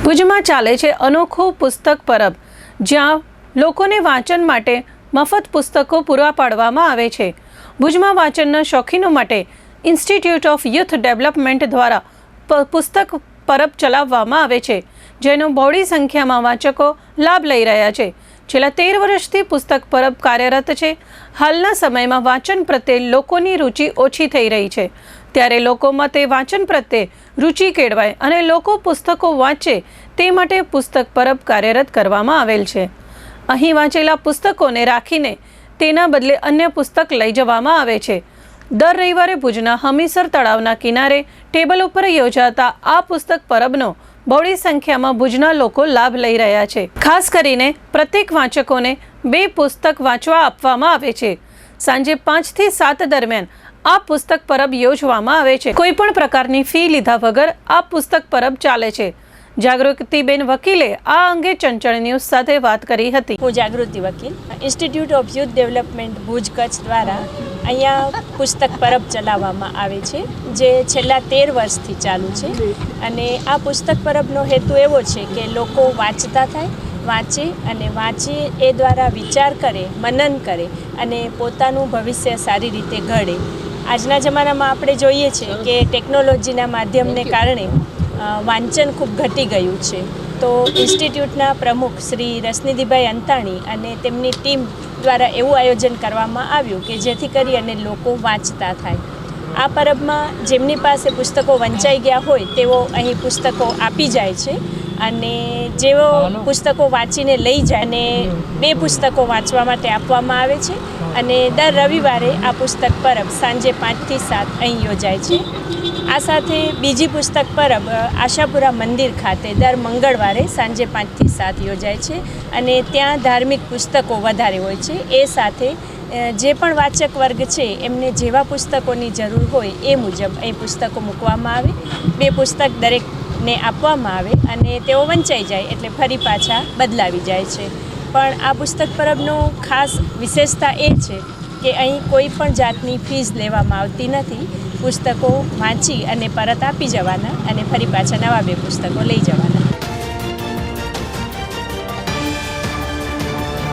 ભુજમાં ચાલે છે અનોખું પુસ્તક પરબ, જ્યાં લોકોને વાંચન માટે મફત પુસ્તકો પૂરા પાડવામાં આવે છે। ભુજમાં વાંચનના શોખીનો માટે ઇન્સ્ટિટ્યૂટ ઓફ યુથ ડેવલપમેન્ટ દ્વારા પુસ્તક પરબ ચલાવવામાં આવે છે, જેનો બહોળી સંખ્યામાં વાંચકો લાભ લઈ રહ્યા છે। છેલ્લા 13 વર્ષથી પુસ્તક પરબ કાર્યરત છે। હાલના સમયમાં વાંચન પ્રત્યે લોકોની રુચિ ઓછી થઈ રહી છે, ત્યારે લોકોમાં તે વાંચન પ્રત્યે રુચિ કેળવાય અને લોકો પુસ્તકો વાંચે તે માટે પુસ્તક પરબ કાર્યરત કરવામાં આવેલ છે। અહીં વાંચેલા પુસ્તકોને રાખીને તેના બદલે અન્ય પુસ્તક લઈ જવામાં આવે છે। દર રવિવારે ભુજના હમીસર તળાવના કિનારે ટેબલ ઉપર યોજાતા આ પુસ્તક પરબનો બહોળી સંખ્યામાં ભુજના લોકો લાભ લઈ રહ્યા છે। ખાસ કરીને પ્રત્યેક વાંચકોને 2 પુસ્તક વાંચવા આપવામાં આવે છે। સાંજે 5 થી 7 દરમિયાન આ પુસ્તક પરબ યોજવામાં આવે છે। કોઈ પણ પ્રકારની ફી લીધા વગર આ પુસ્તક પરબ ચાલે છે। જાગૃતિબેન વકીલે આ અંગે ચંચળ ન્યૂઝ સાથે વાત કરી હતી। હું જાગૃતિ વકીલ, institute of youth development Bhuj Kutch દ્વારા અહીંયા પુસ્તક પરબ ચલાવવામાં આવે છે, જે છેલ્લા 13 વર્ષથી ચાલુ છે। અને આ પુસ્તક પરબનો હેતુ એવો છે કે લોકો વાંચતા થાય, વાંચે અને વાંચે એ દ્વારા વિચાર કરે, મનન કરે અને પોતાનું ભવિષ્ય સારી રીતે ઘડે। આજના જમાનામાં આપણે જોઈએ છીએ કે ટેકનોલોજીના માધ્યમને કારણે વાંચન ખૂબ ઘટી ગયું છે, તો ઇન્સ્ટિટ્યૂટના પ્રમુખ શ્રી રસનિધિભાઈ અંતાણી અને તેમની ટીમ દ્વારા એવું આયોજન કરવામાં આવ્યું કે જેથી કરી અને લોકો વાંચતા થાય। આ પરબમાં જેમની પાસે પુસ્તકો વંચાઈ ગયા હોય તેઓ અહીં પુસ્તકો આપી જાય છે અને જેઓ પુસ્તકો વાંચીને લઈ જાય અને 2 પુસ્તકો વાંચવા માટે આપવામાં આવે છે અને દર રવિવારે આ પુસ્તક પરબ સાંજે 5 થી 7 અહીં યોજાય છે। આ સાથે બીજી પુસ્તક પરબ આશાપુરા મંદિર ખાતે દર મંગળવારે સાંજે 5 થી 7 યોજાય છે અને ત્યાં ધાર્મિક પુસ્તકો વધારે હોય છે। એ સાથે જે પણ વાચક વર્ગ છે એમને જેવા પુસ્તકોની જરૂર હોય એ મુજબ અહીં પુસ્તકો મૂકવામાં આવે। 2 પુસ્તક દરેકને આપવામાં આવે અને તેઓ વંચાઈ જાય એટલે ફરી પાછા બદલાવી જાય છે। પણ આ પુસ્તક પરબનો ખાસ વિશેષતા એ છે કે અહીં કોઈ પણ જાતની ફીસ લેવામાં આવતી નથી। પુસ્તકો વાંચી અને પરત આપી જવાના અને ફરી પાછા નવા 2 પુસ્તકો લઈ જવાના।